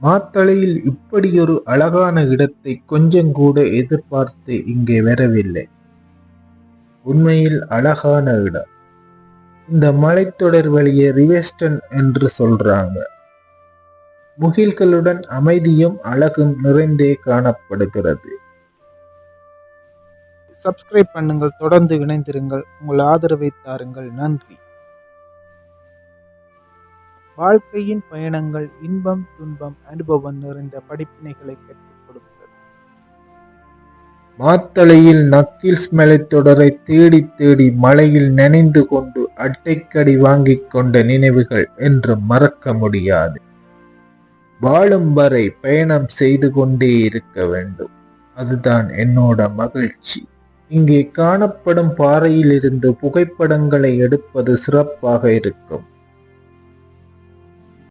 மாத்தளையில் இப்படியொரு அழகான இடத்தை கொஞ்சம் கூட எதிர்பார்த்து இங்கே வரவில்லை. உண்மையில் அழகான இடம். இந்த மலைத்தொடர் வழியே ரிவெஸ்டன் என்று சொல்றாங்க. முகில்களுடன் அமைதியும் அழகும் நிறைந்தே காணப்படுகிறது. சப்ஸ்கிரைப் பண்ணுங்கள், தொடர்ந்து இணைந்திருங்கள், உங்கள் ஆதரவை தாருங்கள். நன்றி. வாழ்க்கையின் பயணங்கள் இன்பம் துன்பம் அனுபவம் நிறைந்த படிப்பினைகளை கற்றுக் கொடுக்கிறது. மாத்தளையில் நக்கீல்ஸ் மலைத்தொடரை தேடி தேடி மலையில் நனைந்து கொண்டு அட்டைக்கடி வாங்கிக் கொண்ட நினைவுகள் என்று மறக்க முடியாது. வாழும் வரை பயணம் செய்து கொண்டே இருக்க வேண்டும். அதுதான் என்னோட மகிழ்ச்சி. இங்கே காணப்படும் பாறையிலிருந்து புகைப்படங்களை எடுப்பது சிறப்பாக இருக்கும்.